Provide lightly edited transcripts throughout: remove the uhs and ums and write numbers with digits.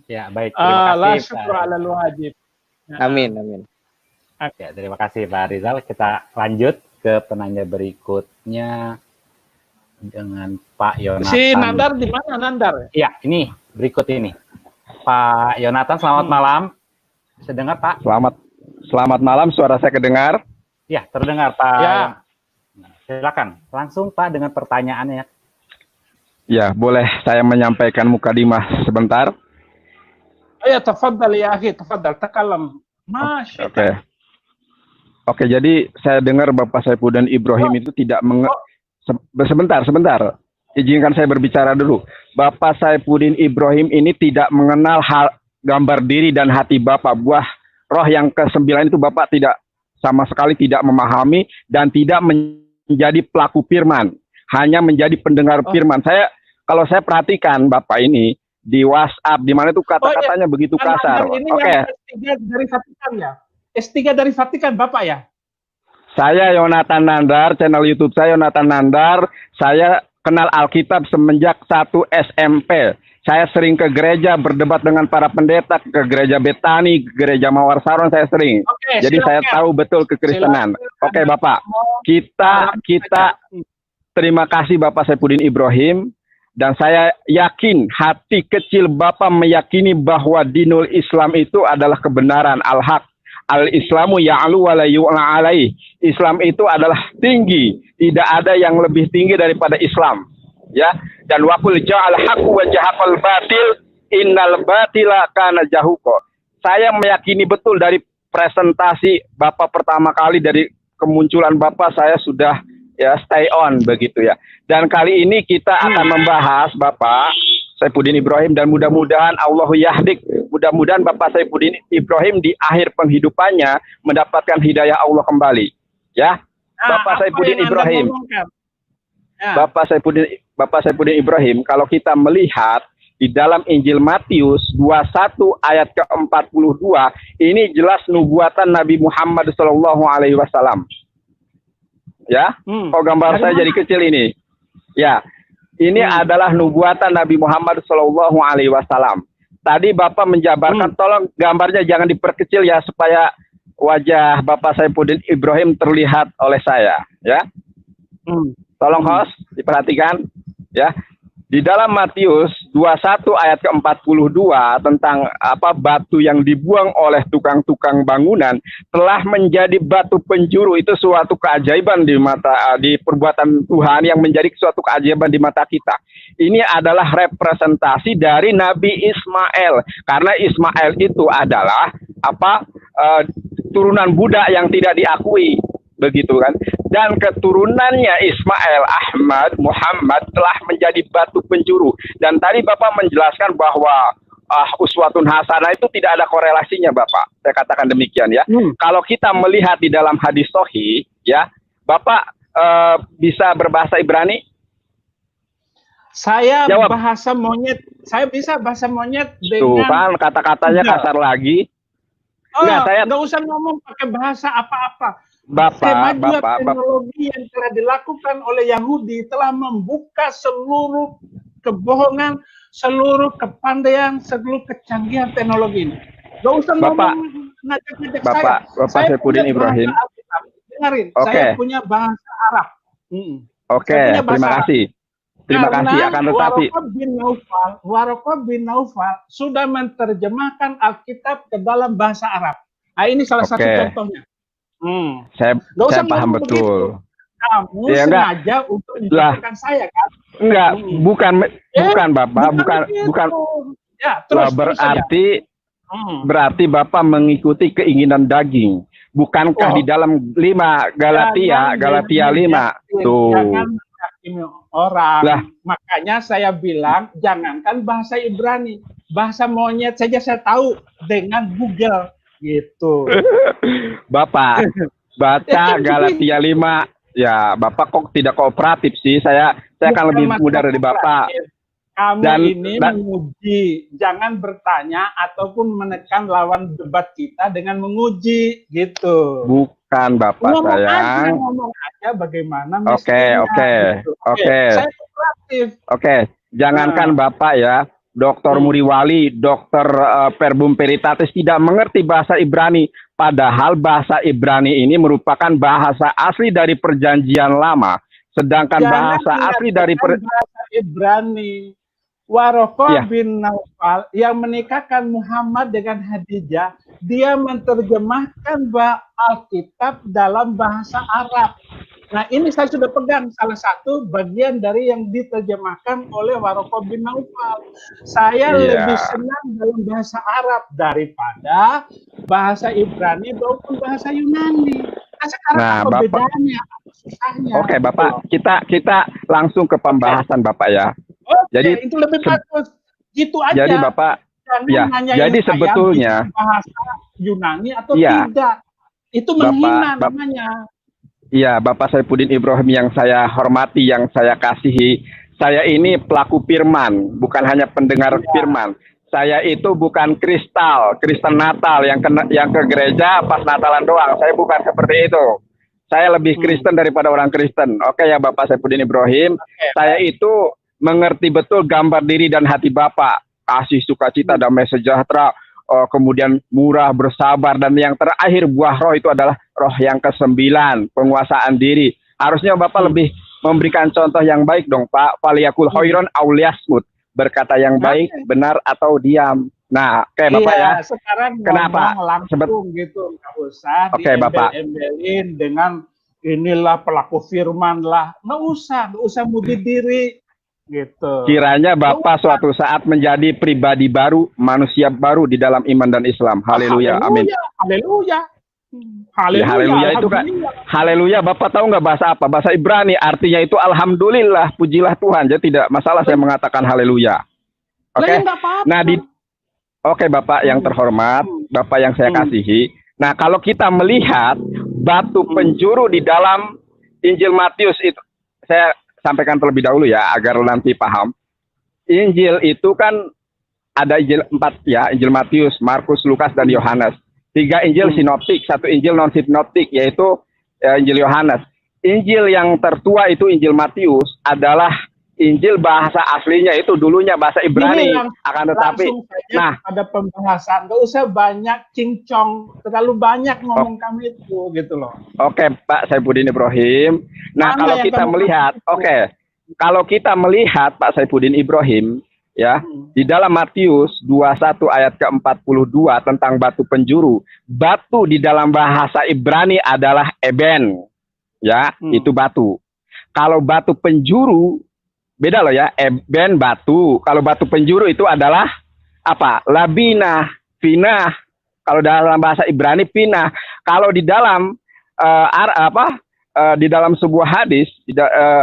Ya, baik. Terima La kasih, syukru alal wajib. Amin, amin. Ya, terima kasih Pak Rizal. Kita lanjut ke penanya berikutnya dengan Pak Yonatan. Si Nandar di mana, Nandar? Iya, ini berikut ini. Pak Yonatan, selamat malam. Bisa dengar, Pak? Selamat malam, suara saya kedengar? Ya, terdengar, Pak. Ya. Silakan, langsung Pak dengan pertanyaannya. Ya, boleh saya menyampaikan mukadimah sebentar? Ya, tafadhal ya akhi, tafadhal, takalam. Masya Allah. Oke, jadi saya dengar Bapak Saifuddin Ibrahim itu tidak Sebentar. Izinkan saya berbicara dulu. Bapak Saifuddin Ibrahim ini tidak mengenal gambar diri dan hati Bapak. Buah roh yang ke-9 itu Bapak tidak sama sekali tidak memahami dan tidak menjadi pelaku firman. Hanya menjadi pendengar firman. Kalau saya perhatikan Bapak ini di WhatsApp, di mana itu kata-katanya begitu kasar. Oke. S3 dari Vatikan ya? S3 dari Vatikan Bapak ya? Saya Yonatan Nandar, channel YouTube saya Yonatan Nandar. Saya kenal Alkitab semenjak 1 SMP. Saya sering ke gereja berdebat dengan para pendeta, ke gereja Betani, ke gereja Mawar Saron saya sering. Jadi saya tahu betul kekristenan. Oke Bapak, kita terima kasih Bapak Saifuddin Ibrahim. Dan saya yakin hati kecil Bapak meyakini bahwa dinul Islam itu adalah kebenaran, al-haq. Al-Islamu ya'lu wa la yu'la alaih. Islam itu adalah tinggi, tidak ada yang lebih tinggi daripada Islam. Ya, dan waqul ja'al haqqu wa jahaqal batil innal batila kana jahuqa. Saya meyakini betul dari presentasi Bapak pertama kali, dari kemunculan Bapak saya sudah stay on begitu ya. Dan kali ini kita akan membahas Bapak Saifuddin Ibrahim dan mudah-mudahan Allahu yahdik. Mudah-mudahan Bapak Saifuddin Ibrahim di akhir penghidupannya mendapatkan hidayah Allah kembali. Ya. Bapak Saifuddin Ibrahim. Bapak Saifuddin Ibrahim, kalau kita melihat di dalam Injil Matius 21 ayat ke-42, ini jelas nubuatan Nabi Muhammad SAW. Ya, gambar saya jadi kecil ini. Ya, ini adalah nubuatan Nabi Muhammad SAW. Tadi Bapak menjabarkan, tolong gambarnya jangan diperkecil ya, supaya wajah Bapak Saifuddin Ibrahim terlihat oleh saya. Ya, tolong host diperhatikan. Ya, di dalam Matius 21 ayat ke-42 tentang batu yang dibuang oleh tukang-tukang bangunan telah menjadi batu penjuru. Itu suatu keajaiban di perbuatan Tuhan yang menjadi suatu keajaiban di mata kita. Ini adalah representasi dari Nabi Ismail, karena Ismail itu adalah turunan budak yang tidak diakui, begitu kan? Dan keturunannya Ismail, Ahmad, Muhammad telah menjadi batu penjuru. Dan tadi Bapak menjelaskan bahwa uswatun hasanah itu tidak ada korelasinya, Bapak. Saya katakan demikian ya. Kalau kita melihat di dalam hadis sahih, ya, Bapak bisa berbahasa Ibrani? Saya bahasa monyet. Saya bisa bahasa monyet dengan... Tuh kan kata-katanya kasar lagi. Nggak usah ngomong pakai bahasa apa-apa. Kemajuan teknologi yang telah dilakukan oleh Yahudi telah membuka seluruh kebohongan, seluruh kepandaian, seluruh kecanggihan teknologi ini. Gak usah ngomong ngajak-ngajak saya. Bapak Saifuddin Ibrahim. Dengarin, saya punya bahasa Arab. Terima kasih. Terima kasih, akan tetapi Waraqah bin Naufal sudah menerjemahkan Alkitab ke dalam bahasa Arab. Nah, ini salah satu contohnya. Saya paham betul. Kamu sengaja untuk menjatuhkan saya kan? Enggak, bukan Bapak, bukan. Ya, berarti Bapak mengikuti keinginan daging. Bukankah di dalam 5 Galatia 5 tuh. Jangan menghakimi orang. Makanya saya bilang jangankan bahasa Ibrani, bahasa monyet saja saya tahu dengan Google. Gitu. Bapak baca Galatia 5 ya. Bapak kok tidak kooperatif sih? Saya akan lebih muda dari Bapak. Kamu ini menguji, jangan bertanya ataupun menekan lawan debat kita dengan menguji gitu. Bukan Bapak sayang. Ngomong aja bagaimana. Oke. Saya kooperatif. Jangankan Bapak ya. Dr. Muriwali, Dr. Perbum Peritatis tidak mengerti bahasa Ibrani. Padahal bahasa Ibrani ini merupakan bahasa asli dari Perjanjian Lama. Sedangkan bahasa asli dari bahasa Ibrani. Waraqah bin Naufal yang menikahkan Muhammad dengan Khadijah, dia menerjemahkan Alkitab dalam bahasa Arab. Nah, ini saya sudah pegang salah satu bagian dari yang diterjemahkan oleh Waraqah bin Naufal. Saya lebih senang dalam bahasa Arab daripada bahasa Ibrani maupun bahasa Yunani. Nah, sekarang apa bedanya? Apa susahnya? Oke, Bapak, kita langsung ke pembahasan Bapak ya. Oke, jadi itu lebih bagus. Gitu aja. Jadi Bapak, jadi sebetulnya bahasa Yunani atau tidak, itu menghina namanya. Iya, Bapak Saifuddin Ibrahim yang saya hormati, yang saya kasihi. Saya ini pelaku firman, bukan hanya pendengar firman. Saya itu bukan Kristen Natal yang ke gereja pas Natalan doang. Saya bukan seperti itu. Saya lebih Kristen daripada orang Kristen. Oke ya Bapak Saifuddin Ibrahim. Saya itu mengerti betul gambar diri dan hati Bapak, kasih, sukacita, damai sejahtera, kemudian murah, bersabar, dan yang terakhir buah roh itu adalah roh yang ke-9, penguasaan diri. Harusnya Bapak lebih memberikan contoh yang baik dong Pak. Faliyakul khairon aw liyasmut, berkata yang baik, benar atau diam. Nah, oke Bapak ya. Sekarang kenapa langsung gitu, nggak usah diembel-embelin dengan inilah pelaku firman lah, nggak usah mudi diri. Gitu. Kiranya Bapak suatu saat menjadi pribadi baru, manusia baru di dalam iman dan Islam. Haleluya, amin. Haleluya. Haleluya itu kan. Haleluya, Bapak tahu nggak bahasa apa? Bahasa Ibrani, artinya itu alhamdulillah, pujilah Tuhan. Jadi tidak masalah saya mengatakan haleluya. Oke. Nah, oke Bapak yang terhormat, Bapak yang saya kasihi. Nah, kalau kita melihat batu penjuru di dalam Injil Matius itu, saya sampaikan terlebih dahulu ya, agar nanti paham. Injil itu kan ada Injil 4 ya, Injil Matius, Markus, Lukas, dan Yohanes. 3 Injil sinoptik, 1 Injil non sinoptik, yaitu Injil Yohanes. Injil yang tertua itu Injil Matius adalah Injil bahasa aslinya itu dulunya bahasa Ibrani, akan tetapi ada pembahasan, nggak usah banyak cincong, terlalu banyak ngomong kami itu gitu loh. Oke Pak Saifuddin Ibrahim. Nah, kalau kita melihat, kalau kita melihat Pak Saifuddin Ibrahim ya, di dalam Matius 21 ayat ke-42 tentang batu penjuru, batu di dalam bahasa Ibrani adalah eben. Ya, itu batu. Kalau batu penjuru beda loh ya, eben batu. Kalau batu penjuru itu adalah apa? Labinah, pinah. Kalau dalam bahasa Ibrani pinah. Kalau di dalam di dalam sebuah hadis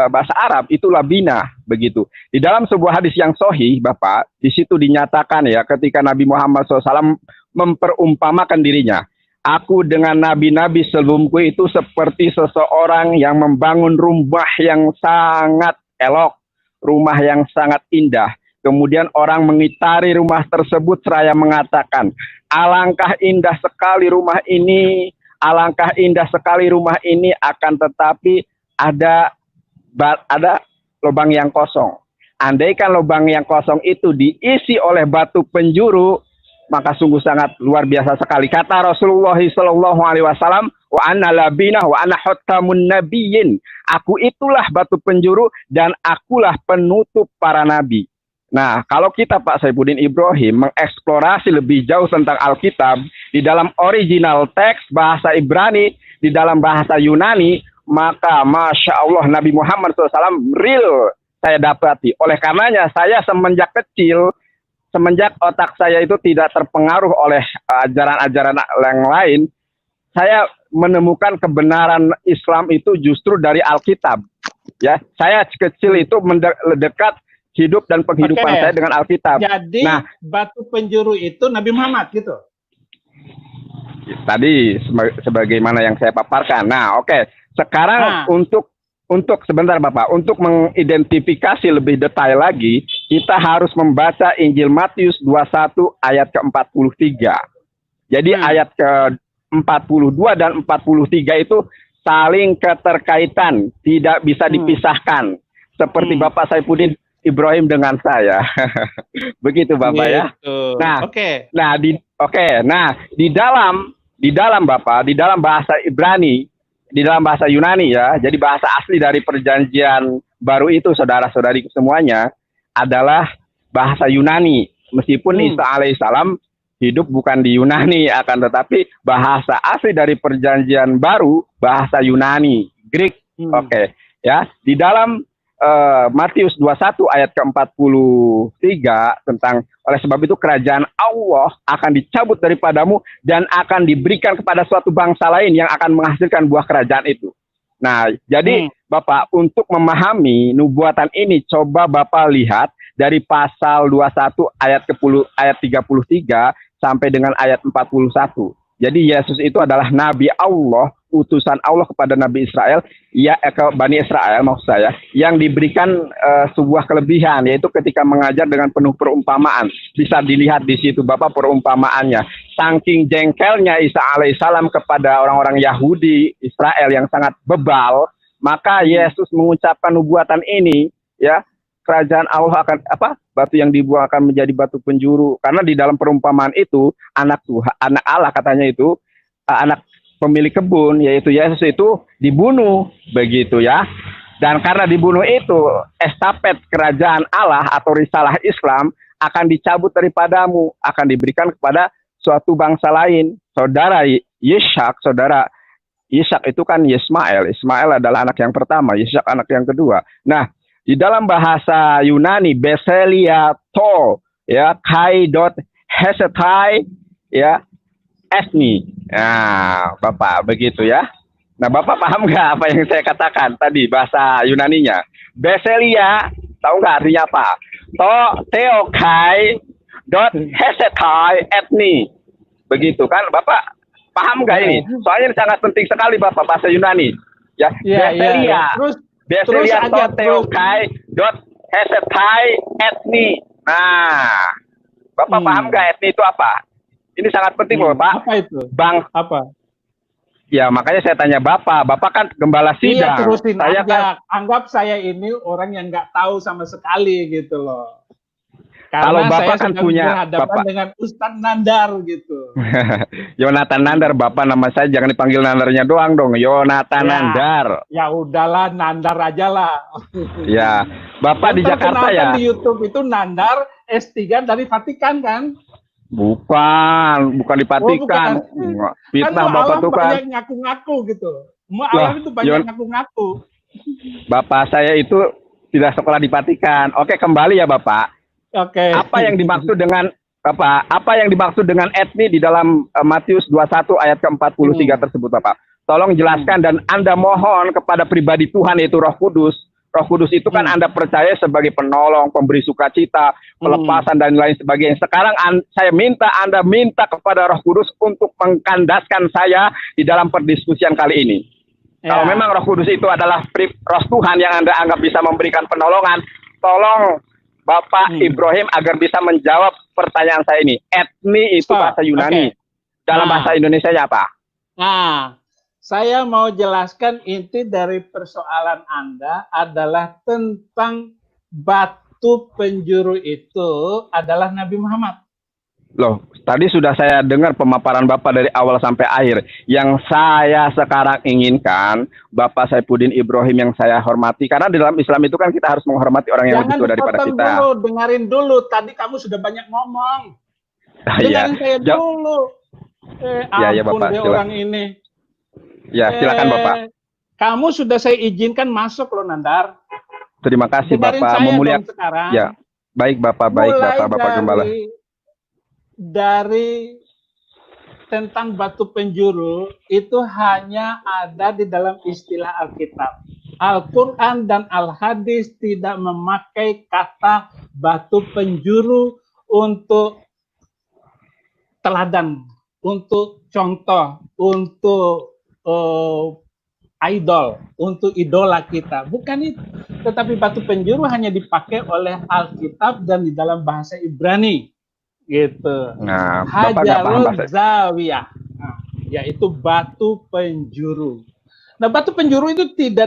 bahasa Arab itu labinah begitu. Di dalam sebuah hadis yang sahih, Bapak, di situ dinyatakan ya, ketika Nabi Muhammad SAW memperumpamakan dirinya, aku dengan nabi-nabi sebelumku itu seperti seseorang yang membangun rumah yang sangat elok, rumah yang sangat indah. Kemudian orang mengitari rumah tersebut seraya mengatakan, alangkah indah sekali rumah ini, alangkah indah sekali rumah ini, akan tetapi ada lubang yang kosong. Andaikan lubang yang kosong itu diisi oleh batu penjuru, maka sungguh sangat luar biasa sekali. Kata Rasulullah SAW, wa anna labinah wa anna hotamun nabiyyin. Aku itulah batu penjuru dan akulah penutup para nabi. Nah, kalau kita Pak Saifuddin Ibrahim mengeksplorasi lebih jauh tentang Alkitab, di dalam original teks bahasa Ibrani, di dalam bahasa Yunani, maka Masya Allah Nabi Muhammad SAW real saya dapati. Oleh karenanya saya semenjak kecil, semenjak otak saya itu tidak terpengaruh oleh ajaran-ajaran yang lain, saya menemukan kebenaran Islam itu justru dari Alkitab. Ya, saya kecil itu mendekat hidup dan penghidupan saya dengan Alkitab. Jadi batu penjuru itu Nabi Muhammad gitu. Tadi sebagaimana yang saya paparkan. Nah, sekarang untuk sebentar Bapak, untuk mengidentifikasi lebih detail lagi, kita harus membaca Injil Matius 21 ayat ke-43. Jadi ayat ke-42 dan 43 itu saling keterkaitan, tidak bisa dipisahkan. Seperti Bapak Saifuddin Ibrahim dengan saya. Begitu Bapak ya. Nah, di dalam Bapak, di dalam bahasa Ibrani, di dalam bahasa Yunani ya. Jadi bahasa asli dari perjanjian baru itu saudara-saudari semuanya adalah bahasa Yunani. Meskipun Isa alaihissalam hidup bukan di Yunani, akan tetapi bahasa asli dari perjanjian baru bahasa Yunani, Greek. Ya. Di dalam Matius 21 ayat ke-43 tentang oleh sebab itu kerajaan Allah akan dicabut daripadamu dan akan diberikan kepada suatu bangsa lain yang akan menghasilkan buah kerajaan itu. Nah, jadi Bapak untuk memahami nubuatan ini coba Bapak lihat dari pasal 21 ayat 33 sampai dengan ayat 41. Jadi Yesus itu adalah Nabi Allah, utusan Allah kepada Nabi Israel, ya ke Bani Israel maksud saya, yang diberikan sebuah kelebihan, yaitu ketika mengajar dengan penuh perumpamaan. Bisa dilihat di situ Bapak perumpamaannya. Saking jengkelnya Isa alaihissalam kepada orang-orang Yahudi Israel yang sangat bebal, maka Yesus mengucapkan nubuatan ini, ya. Kerajaan Allah akan batu yang dibuang akan menjadi batu penjuru, karena di dalam perumpamaan itu anak Tuhan, anak Allah katanya itu anak pemilik kebun yaitu Yesus itu dibunuh begitu ya. Dan karena dibunuh itu estafet kerajaan Allah atau risalah Islam akan dicabut daripadamu, akan diberikan kepada suatu bangsa lain. Saudara Ishak itu kan Ismail adalah anak yang pertama, Ishak anak yang kedua. Nah, di dalam bahasa Yunani, Beseliato, ya, kai.hesetai, ya, esni. Nah, Bapak, begitu ya. Nah, Bapak paham nggak apa yang saya katakan tadi, bahasa Yunaninya? Beselia, tahu nggak artinya apa? Theokai.hesetai etni. Begitu kan, Bapak paham nggak ini? Soalnya ini sangat penting sekali, Bapak, bahasa Yunani. Ya, Beselia. Beselia theokai.hesetai etni. Nah, Bapak paham nggak etni itu apa? Ini sangat penting loh, Pak. Apa itu? Apa? Ya, makanya saya tanya Bapak. Bapak kan gembala sidang. Iya, terusin saya aja. Anggap saya ini orang yang nggak tahu sama sekali gitu loh. Karena kalau Bapak saya kan punya Bapak dengan Ustadz Nandar gitu. Yonatan Nandar, Bapak nama saya jangan dipanggil Nandarnya doang dong. Yonatan Nandar. Ya udahlah, Nandar aja lah. Ya, Bapak di Jakarta ya. Di YouTube itu Nandar S3 dari Vatikan kan? Bukan di Vatikan. Fitnah kan Bapak tuh kan. Banyak ngaku-ngaku gitu. Alam itu banyak ngaku-ngaku. Bapak saya itu tidak sekolah di Vatikan. Oke, kembali ya Bapak. Oke. Apa yang dimaksud dengan apa yang dimaksud dengan etni di dalam Matius 21 ayat ke-43 tersebut, Bapak? Tolong jelaskan dan Anda mohon kepada pribadi Tuhan yaitu Roh Kudus. Roh Kudus itu kan Anda percaya sebagai penolong, pemberi sukacita, pelepasan dan lain sebagainya. Sekarang saya minta Anda minta kepada Roh Kudus untuk mengkandaskan saya di dalam perdiskusian kali ini. Ya. Kalau memang Roh Kudus itu adalah Roh Tuhan yang Anda anggap bisa memberikan penolongan, tolong Bapak Ibrahim agar bisa menjawab pertanyaan saya ini. Etni itu bahasa Yunani. Dalam bahasa Indonesia apa? Nah, saya mau jelaskan inti dari persoalan Anda adalah tentang batu penjuru itu adalah Nabi Muhammad. Loh, tadi sudah saya dengar pemaparan Bapak dari awal sampai akhir. Yang saya sekarang inginkan, Bapak Saifuddin Ibrahim yang saya hormati. Karena di dalam Islam itu kan kita harus menghormati orang yang lebih tua daripada kita. Dulu, dengarin dulu. Tadi kamu sudah banyak ngomong. Dengarin saya dulu. Ya, Bapak, orang ini. Ya, silakan Bapak. Kamu sudah saya izinkan masuk loh, Nandar. Terima kasih Bapak. Memuliakan sekarang. Ya, baik Bapak, Bapak Gembala. Dari tentang batu penjuru itu hanya ada di dalam istilah Alkitab. Al-Quran dan Al-Hadis tidak memakai kata batu penjuru untuk teladan, untuk contoh, untuk idol, untuk idola kita. Bukan itu. Tetapi batu penjuru hanya dipakai oleh Alkitab dan di dalam bahasa Ibrani. Gitu. Nah, Hajarul Zawiyah, yaitu batu penjuru. Nah, batu penjuru itu tidak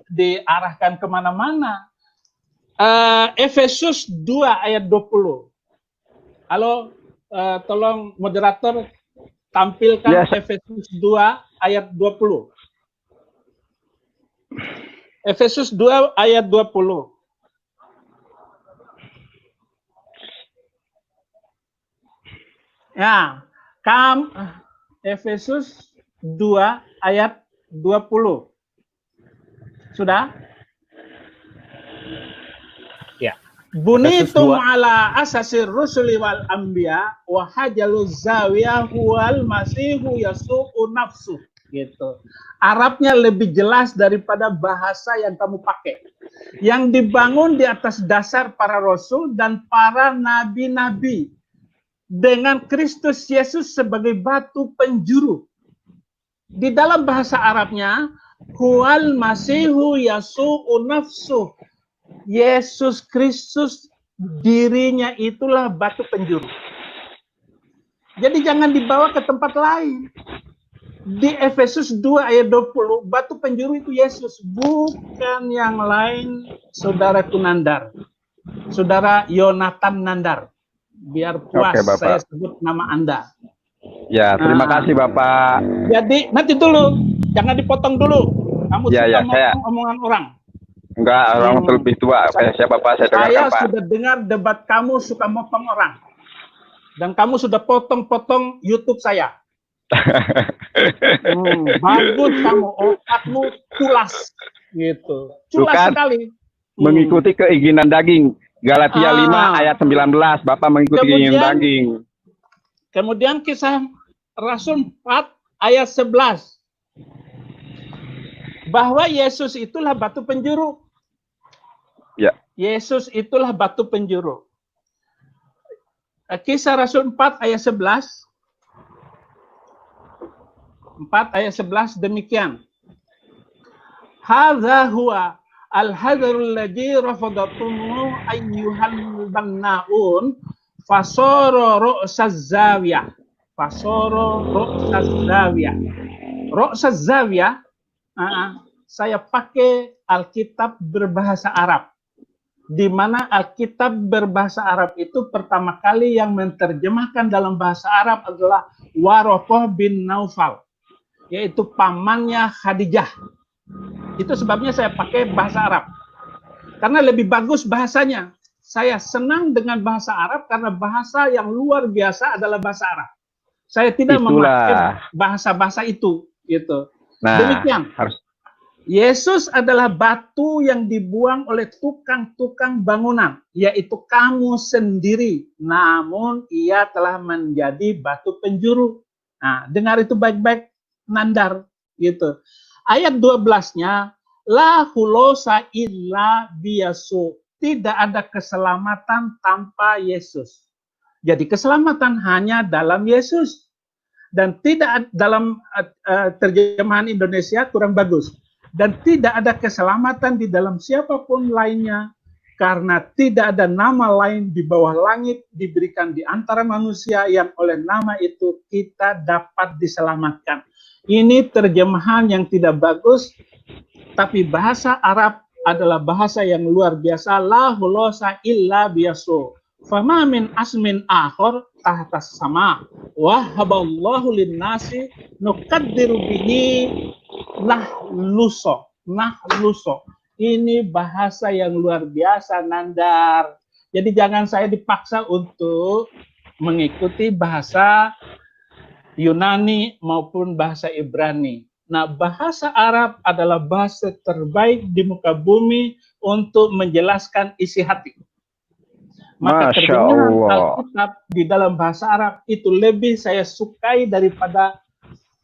diarahkan kemana-mana. Efesus 2 ayat 20. Halo, tolong moderator tampilkan Efesus 2 ayat 20. Efesus 2 ayat 20. Ya, Efesus 2 ayat 20. Sudah? Ya. Bunitum ala asasir rusuli wal anbiya wa hajalu zawiyah wal masihu yasu'u nafsu. Gitu. Arabnya lebih jelas daripada bahasa yang kamu pakai. Yang dibangun di atas dasar para rasul dan para nabi-nabi dengan Kristus Yesus sebagai batu penjuru. Di dalam bahasa Arabnya, huwal masihu yasu'u nafsu. Yesus Kristus dirinya itulah batu penjuru. Jadi jangan dibawa ke tempat lain. Di Efesus 2 ayat 20, batu penjuru itu Yesus, bukan yang lain. Saudara Kunandar, Saudara Yonatan Nandar. Biar puas saya sebut nama Anda. Ya, terima kasih Bapak. Jadi nanti dulu, jangan dipotong dulu. Kamu suka ngomong omongan orang. Enggak, orang lebih tua. Siapa Bapak? Saya sudah dengar debat kamu suka motong orang. Dan kamu sudah potong-potong YouTube saya. Bagus kamu, otakmu culas. Gitu. Culas sekali. Mengikuti keinginan daging. Galatia 5 ayat 19. Bapak mengikuti keinginan daging. Kemudian Kisah Rasul 4 ayat 11. Bahwa Yesus itulah batu penjuru. Ya. Yesus itulah batu penjuru. Kisah Rasul 4 ayat 11. 4 ayat 11 demikian. Hadza huwa al-hadarul ladzi rafadatumu ayyuhal bannaun fasara ru'saz zawiyah. Fasara ru'saz zawiyah. Ru'saz zawiyah, saya pakai Alkitab berbahasa Arab. Di mana Alkitab berbahasa Arab itu pertama kali yang menerjemahkan dalam bahasa Arab adalah Waraqah bin Naufal, yaitu pamannya Khadijah. Itu sebabnya saya pakai bahasa Arab. Karena lebih bagus bahasanya. Saya senang dengan bahasa Arab karena bahasa yang luar biasa adalah bahasa Arab. Saya tidak memakai bahasa-bahasa itu. Gitu. Nah, demikian. Yesus adalah batu yang dibuang oleh tukang-tukang bangunan, yaitu kamu sendiri. Namun ia telah menjadi batu penjuru. Nah, dengar itu baik-baik, Nandar. Gitu. Ayat 12-nya, la hulosa illa biyasu. Tidak ada keselamatan tanpa Yesus. Jadi keselamatan hanya dalam Yesus. Dan tidak dalam terjemahan Indonesia kurang bagus. Dan tidak ada keselamatan di dalam siapapun lainnya, karena tidak ada nama lain di bawah langit diberikan di antara manusia yang oleh nama itu kita dapat diselamatkan. Ini terjemahan yang tidak bagus, tapi bahasa Arab adalah bahasa yang luar biasa. La hulosa illa biyasu. Fama min asmin akhor tahtas sama. Wahaballahu linnasi nukaddiru bihi nahluso. Ini bahasa yang luar biasa, Nandar. Jadi jangan saya dipaksa untuk mengikuti bahasa Yunani maupun bahasa Ibrani. Nah, bahasa Arab adalah bahasa terbaik di muka bumi untuk menjelaskan isi hati. Maka terjemahan Alkitab di dalam bahasa Arab itu lebih saya sukai daripada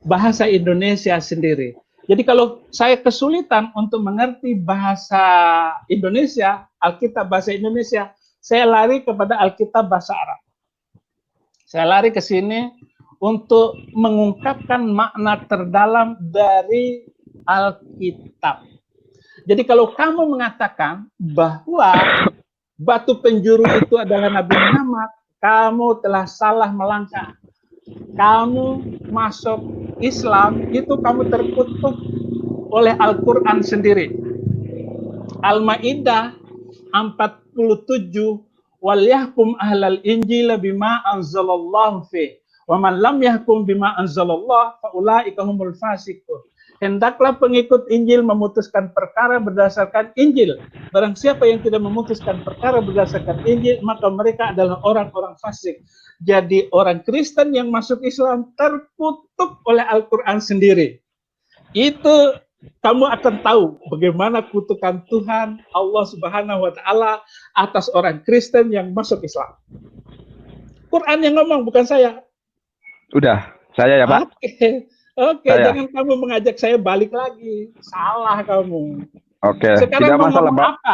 bahasa Indonesia sendiri. Jadi kalau saya kesulitan untuk mengerti bahasa Indonesia, Alkitab bahasa Indonesia, saya lari kepada Alkitab bahasa Arab. Saya lari ke sini untuk mengungkapkan makna terdalam dari Alkitab. Jadi kalau kamu mengatakan bahwa batu penjuru itu adalah Nabi Muhammad, kamu telah salah melangkah. Kamu masuk Islam, itu kamu terkutuk oleh Al-Quran sendiri. Al-Ma'idah 47, wal yahkum ahlal injil bima anzalallahu fi wa man lam yahkum bima anzalallah fa ulaika humul fasiqun. Hendaklah pengikut Injil memutuskan perkara berdasarkan Injil. Barang siapa yang tidak memutuskan perkara berdasarkan Injil, maka mereka adalah orang-orang fasik. Jadi orang Kristen yang masuk Islam terkutuk oleh Al-Quran sendiri. Itu kamu akan tahu bagaimana kutukan Tuhan Allah Subhanahu wa Ta'ala atas orang Kristen yang masuk Islam. Quran yang ngomong, bukan saya. Udah, saya ya Pak. Oke, jangan kamu mengajak saya balik lagi. Salah kamu. Oke, sekarang tidak masalah, Pak. Apa?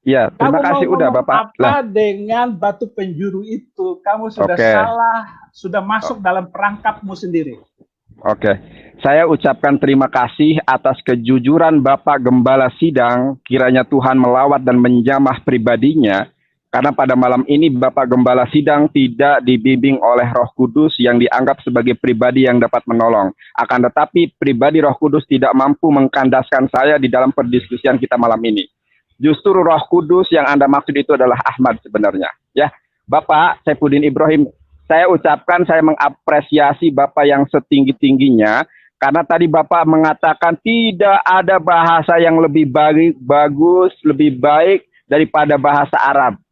Ya, terima kasih udah Bapak. Apa dengan batu penjuru itu? Kamu sudah salah, sudah masuk dalam perangkapmu sendiri. Oke, saya ucapkan terima kasih atas kejujuran Bapak Gembala Sidang. Kiranya Tuhan melawat dan menjamah pribadinya. Karena pada malam ini Bapak Gembala Sidang tidak dibimbing oleh Roh Kudus yang dianggap sebagai pribadi yang dapat menolong. Akan tetapi pribadi Roh Kudus tidak mampu mengkandaskan saya di dalam perdiskusian kita malam ini. Justru Roh Kudus yang Anda maksud itu adalah Ahmad sebenarnya. Ya, Bapak Saifuddin Ibrahim, saya ucapkan saya mengapresiasi Bapak yang setinggi-tingginya. Karena tadi Bapak mengatakan tidak ada bahasa yang lebih bagus, lebih baik daripada bahasa Arab.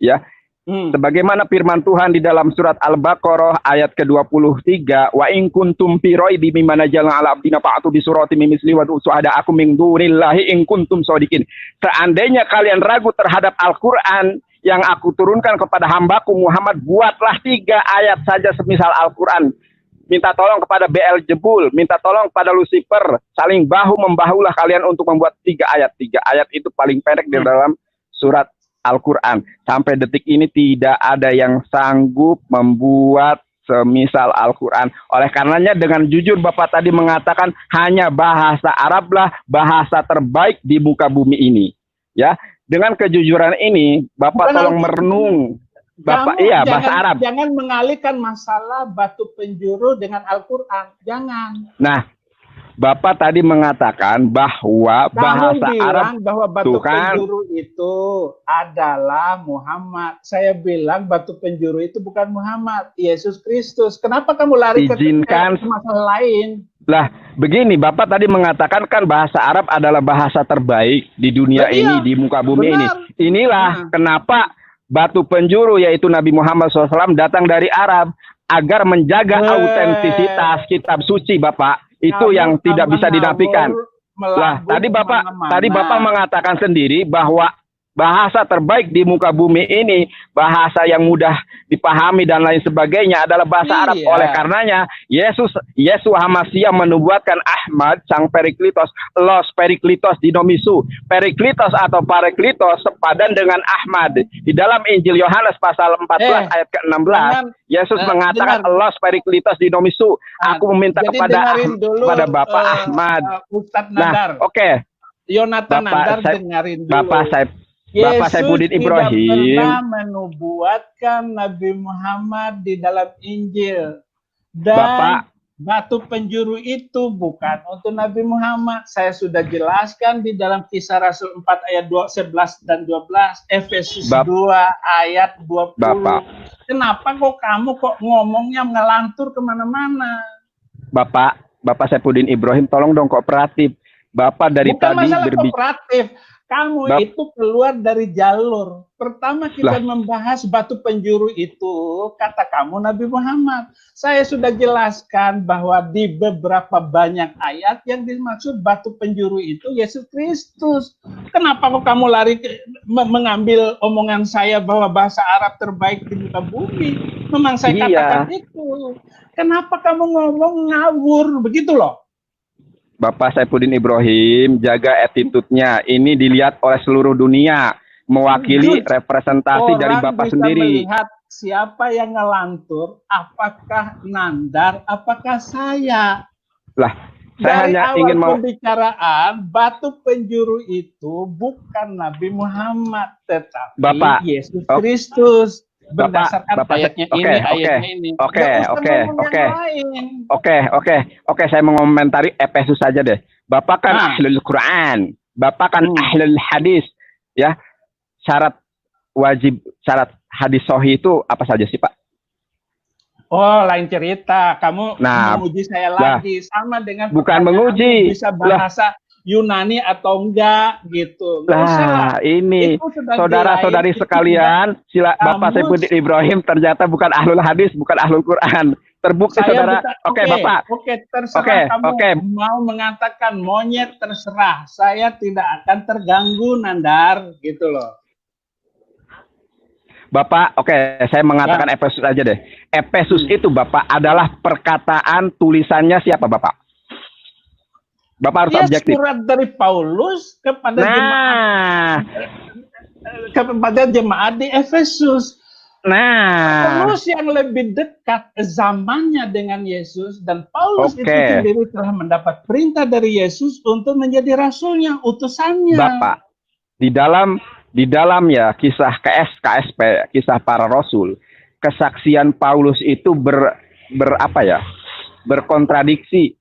Ya, sebagaimana firman Tuhan di dalam surat Al-Baqarah ayat ke-23, wa in kuntum fi raibin mimma nazzalna ala abdina fa'tu bi suratin min misli wa suhada'akum min dunillahi in kuntum shadiqin. Seandainya kalian ragu terhadap Al-Qur'an yang aku turunkan kepada hambaku Muhammad, buatlah 3 ayat saja semisal Al-Qur'an. Minta tolong kepada Beelzebul, minta tolong kepada Lucifer, saling bahu-membahulah kalian untuk membuat 3 ayat. 3 ayat itu paling pendek di dalam surat Al-Quran. Sampai detik ini tidak ada yang sanggup membuat semisal Al-Quran. Oleh karenanya dengan jujur Bapak tadi mengatakan hanya bahasa Arablah bahasa terbaik di muka bumi ini. Ya, dengan kejujuran ini Bapak tolong merenung. Bapak, iya, bahasa Arab. Jangan mengalihkan masalah batu penjuru dengan Al-Quran. Jangan. Nah, Bapak tadi mengatakan bahwa bahasa Arab bahwa batu penjuru itu adalah Muhammad. Saya bilang batu penjuru itu bukan Muhammad, Yesus Kristus. Kenapa kamu lari ke masalah lain? Lah, begini, Bapak tadi mengatakan kan bahasa Arab adalah bahasa terbaik di dunia ini, di muka bumi ini. Inilah kenapa batu penjuru yaitu Nabi Muhammad SAW datang dari Arab agar menjaga autentisitas kitab suci, Bapak. Itu yang tidak bisa dinafikan. Lah, tadi Bapak mengatakan sendiri bahwa bahasa terbaik di muka bumi ini, bahasa yang mudah dipahami dan lain sebagainya adalah bahasa Arab. Oleh karenanya, Yeshua Hamashiach menubuatkan Ahmad sang Periklitos, Los Periklitos dinomisu. Periklitos atau Paraklitos sepadan dengan Ahmad. Di dalam Injil Yohanes pasal 14 ayat ke-16, Yesus mengatakan Los Periklitos dinomisu. Aku meminta kepada Bapak Ahmad. Ustadz Nandar. Oke. Yonatan Nandar dengerin dulu. Bapak Saifuddin Ibrahim tidak pernah menubuatkan Nabi Muhammad di dalam Injil. Dan batu penjuru itu bukan untuk Nabi Muhammad. Saya sudah jelaskan di dalam Kisah Rasul 4 ayat 11 dan 12, Efesus 2 ayat 20. Kenapa kamu ngomongnya ngelantur kemana-mana? Bapak Saifuddin Ibrahim, tolong dong kooperatif. Bapak dari bukan tadi kooperatif. Kamu itu keluar dari jalur. Pertama kita membahas batu penjuru itu, kata kamu Nabi Muhammad. Saya sudah jelaskan bahwa di beberapa banyak ayat yang dimaksud batu penjuru itu Yesus Kristus. Kenapa kok kamu lari mengambil omongan saya bahwa bahasa Arab terbaik di muka bumi? Memang saya katakan itu. Kenapa kamu ngomong ngawur begitu loh? Bapak Saifuddin Ibrahim, jaga attitude-nya. Ini dilihat oleh seluruh dunia, mewakili representasi dari Bapak sendiri. Melihat siapa yang ngelantur, apakah Nandar, apakah saya. Lah, saya hanya ingin mau pembicaraan batu penjuru itu bukan Nabi Muhammad, tetapi Yesus Kristus. Berdasarkan ayatnya ini. Oke, saya mengomentari Efesus saja deh. Bapak kan ahlul Quran, Bapak kan ahlul hadis, ya. syarat syarat hadis sahih itu apa saja sih, Pak? Oh, lain cerita. Kamu menguji saya lagi, sama dengan bukan menguji, bisa bahasa Yunani atau enggak gitu. Ini saudara-saudari sekalian, Bapak Saifuddin Ibrahim ternyata bukan ahlul hadis, bukan ahlul Quran. Terbukti saudara. Oke, Bapak. Oke, terserah kamu mau mengatakan monyet, terserah. Saya tidak akan terganggu, Nandar, gitu loh. Bapak, saya mengatakan Efesus aja deh. Efesus itu, Bapak, adalah perkataan tulisannya siapa, Bapak? Bapak harus objektif. Surat dari Paulus kepada jemaat di Efesus. Paulus yang lebih dekat zamannya dengan Yesus, dan Paulus itu sendiri telah mendapat perintah dari Yesus untuk menjadi rasulnya, utusannya. Bapak, di dalam ya kisah KSP, kisah para rasul, kesaksian Paulus itu berkontradiksi.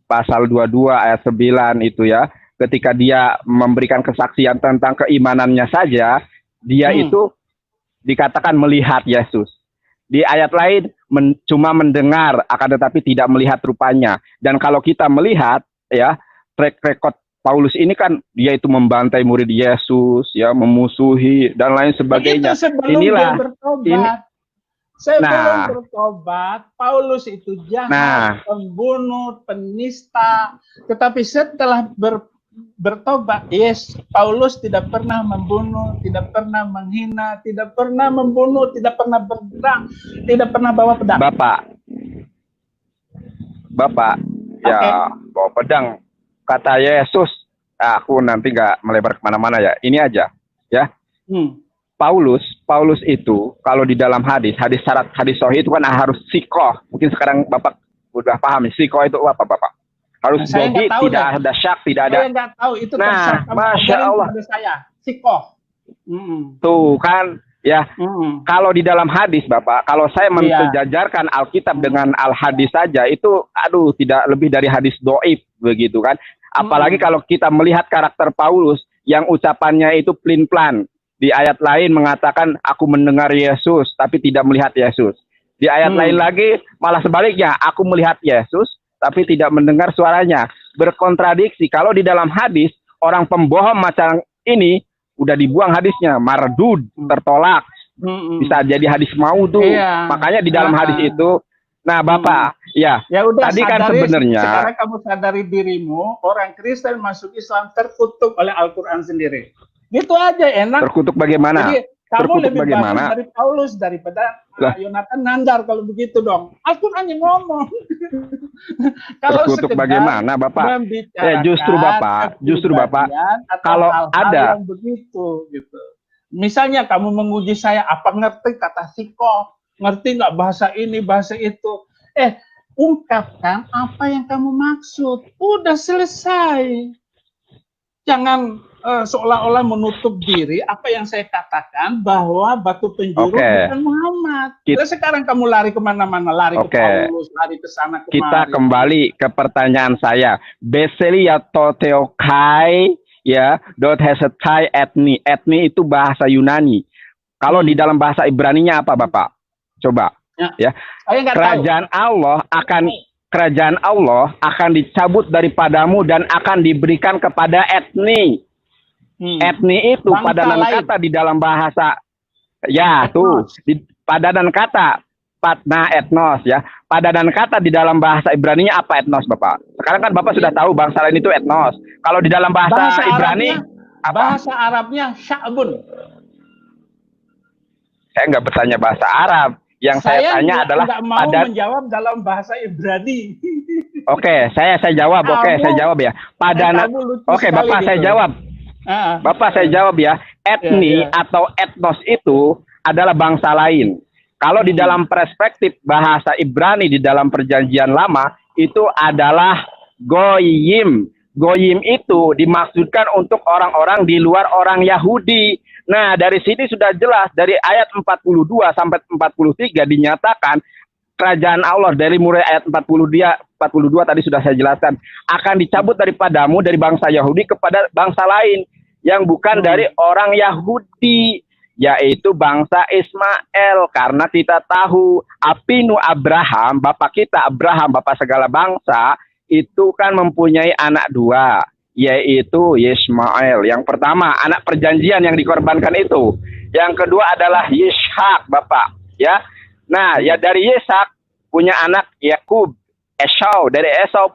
Pasal 22 ayat 9 itu ya, ketika dia memberikan kesaksian tentang keimanannya saja, dia itu dikatakan melihat Yesus. Di ayat lain cuma mendengar, akan tetapi tidak melihat rupanya. Dan kalau kita melihat ya, track record Paulus ini kan dia itu membantai murid Yesus, ya, memusuhi dan lain sebagainya. Inilah sebelum bertobat, Paulus itu jahat, pembunuh, penista. Tetapi setelah bertobat, Paulus tidak pernah membunuh, tidak pernah menghina, tidak pernah membunuh, tidak pernah berperang, tidak pernah bawa pedang. Bapak, ya bawa pedang. Kata Yesus, aku nanti nggak melebar kemana-mana ya. Ini aja, ya. Paulus itu kalau di dalam syarat hadis sahih itu kan harus sikoh. Mungkin sekarang Bapak udah paham sikoh itu apa, Bapak? Harus dogi, tidak ada syak, tidak ada. Saya nggak tahu itu. Masya Allah. Saya sikoh. Tuh kan, ya. Kalau di dalam hadis, Bapak, kalau saya mensejajarkan Alkitab dengan Al-Hadis saja, itu tidak lebih dari hadis doib begitu kan. Apalagi kalau kita melihat karakter Paulus yang ucapannya itu plin-plan. Di ayat lain mengatakan aku mendengar Yesus tapi tidak melihat Yesus. Di ayat lain lagi malah sebaliknya, aku melihat Yesus tapi tidak mendengar suaranya. Berkontradiksi. Kalau di dalam hadis orang pembohong macam ini udah dibuang hadisnya, mardud, tertolak. Bisa jadi hadis maudhu. Makanya di dalam hadis itu, Bapak, ya udah, tadi kan sebenarnya sekarang kamu sadari dirimu, orang Kristen masuk Islam terkutuk oleh Al-Quran sendiri. Gitu aja, enak. Terkutuk bagaimana? Jadi, kamu lebih bagus dari Paulus daripada Yonatan Nandar kalau begitu dong. Al-Quran yang ngomong. Kalau terkutuk bagaimana, Bapak? Justru Bapak, kalau ada yang begitu, gitu. Misalnya kamu menguji saya, apa ngerti kata sikoh? Ngerti nggak bahasa ini, bahasa itu? Ungkapkan apa yang kamu maksud. Udah selesai. Jangan seolah-olah menutup diri apa yang saya katakan bahwa batu penjuru bukan Muhammad. Sekarang kamu lari kemana-mana, lari ke Paulus, lari ke sana kemari. Kita kembali ke pertanyaan saya. Beseli atau teokai, ya, dot hesetai etni. Etni itu bahasa Yunani. Kalau di dalam bahasa Ibraninya apa, Bapak? Coba, ya. Kerajaan Allah akan dicabut daripadamu dan akan diberikan kepada etni. Etni itu bangsa padanan lain. Kata di dalam bahasa, ya etnos. Padanan kata, etnos ya. Padanan kata di dalam bahasa Ibraninya apa etnos, Bapak? Sekarang kan Bapak sudah tahu bangsa lain itu etnos. Kalau di dalam bahasa Ibrani, bahasa Arabnya sya'bun. Saya nggak bertanya bahasa Arab. Yang saya tanya adalah menjawab dalam bahasa Ibrani. Oke, saya jawab. Saya jawab ya. Padanan. Bapak, saya jawab. Bapak, saya jawab ya. Etni atau etnos itu adalah bangsa lain. Kalau di dalam perspektif bahasa Ibrani di dalam Perjanjian Lama itu adalah goyim. Goyim itu dimaksudkan untuk orang-orang di luar orang Yahudi. Nah, dari sini sudah jelas dari ayat 42 sampai 43 dinyatakan kerajaan Allah dari mulai ayat 42 tadi sudah saya jelaskan akan dicabut daripadamu dari bangsa Yahudi kepada bangsa lain. yang bukan dari orang Yahudi, yaitu bangsa Ismail. Karena kita tahu Abinu Abraham, bapak kita Abraham, bapak segala bangsa, itu kan mempunyai anak dua, yaitu Ismail. Yang pertama, anak perjanjian yang dikorbankan itu. Yang kedua adalah Ishak, bapak. Ya, nah ya dari Ishak punya anak Yakub, Esau. Dari Esau,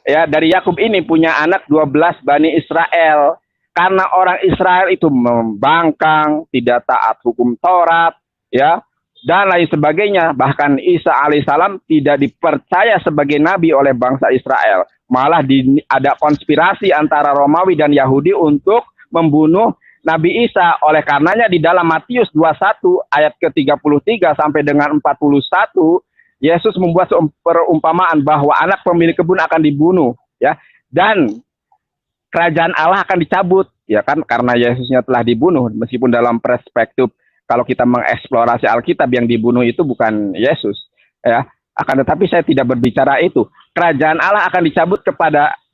ya dari Yakub ini punya anak 12 Bani Israel. Karena orang Israel itu membangkang, tidak taat hukum Taurat, ya, dan lain sebagainya. Bahkan Isa alaihissalam tidak dipercaya sebagai nabi oleh bangsa Israel. Malah ada konspirasi antara Romawi dan Yahudi untuk membunuh Nabi Isa. Oleh karenanya di dalam Matius 21 ayat ke-33 sampai dengan 41, Yesus membuat perumpamaan bahwa anak pemilik kebun akan dibunuh, ya, dan kerajaan Allah akan dicabut, ya kan, karena Yesusnya telah dibunuh. Meskipun dalam perspektif kalau kita mengeksplorasi Alkitab, yang dibunuh itu bukan Yesus, ya. Akan tetapi saya tidak berbicara itu. Kerajaan Allah akan dicabut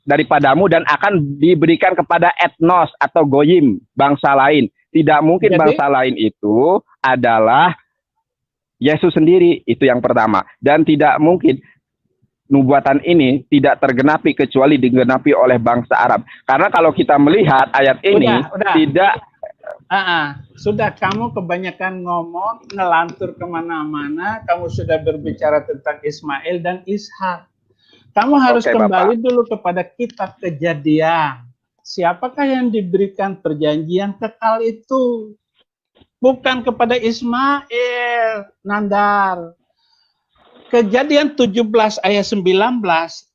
daripadamu dan akan diberikan kepada etnos atau goyim, bangsa lain. Tidak mungkin bangsa lain itu adalah Yesus sendiri, itu yang pertama. Dan tidak mungkin nubuatan ini tidak tergenapi kecuali digenapi oleh bangsa Arab. Karena kalau kita melihat ayat ini tidak. Sudah, kamu kebanyakan ngomong, ngelantur kemana-mana. Kamu sudah berbicara tentang Ismail dan Ishak. Kamu harus kembali dulu kepada kitab Kejadian. Siapakah yang diberikan perjanjian kekal itu? Bukan kepada Ismail, Nandar. Kejadian 17 ayat 19,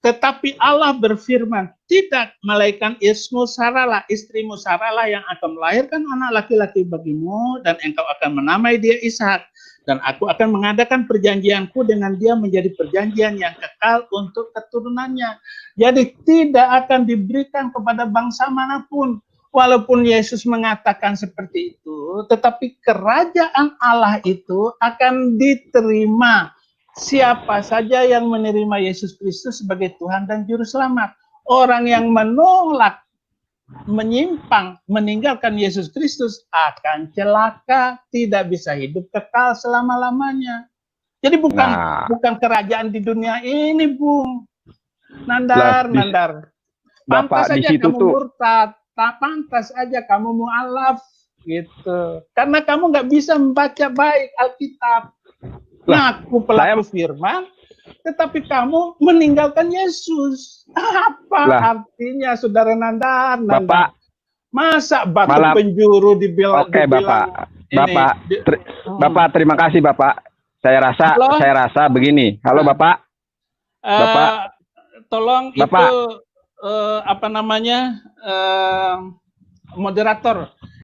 tetapi Allah berfirman, tidak, malaikat ismu Saralah, istrimu Saralah yang akan melahirkan anak laki-laki bagimu, dan engkau akan menamai dia Ishak, dan aku akan mengadakan perjanjianku dengan dia menjadi perjanjian yang kekal untuk keturunannya. Jadi tidak akan diberikan kepada bangsa manapun. Walaupun Yesus mengatakan seperti itu, tetapi kerajaan Allah itu akan diterima siapa saja yang menerima Yesus Kristus sebagai Tuhan dan Juru Selamat. Orang yang menolak, menyimpang, meninggalkan Yesus Kristus akan celaka, tidak bisa hidup kekal selama-lamanya. Jadi bukan kerajaan di dunia ini, Bung. Nandar. Pantas saja kamu murtad, pantas aja kamu mu'alaf, gitu. Karena kamu nggak bisa membaca baik Alkitab. Ngaku pelaku firman, tetapi kamu meninggalkan Yesus. Apa artinya, saudara Nandar? Bapak, masa batu penjuru dibilang? Oke, Bapak. Bapak, terima kasih, Bapak. Saya rasa begini. Halo, Bapak. Bapak, tolong Bapak. Itu moderator.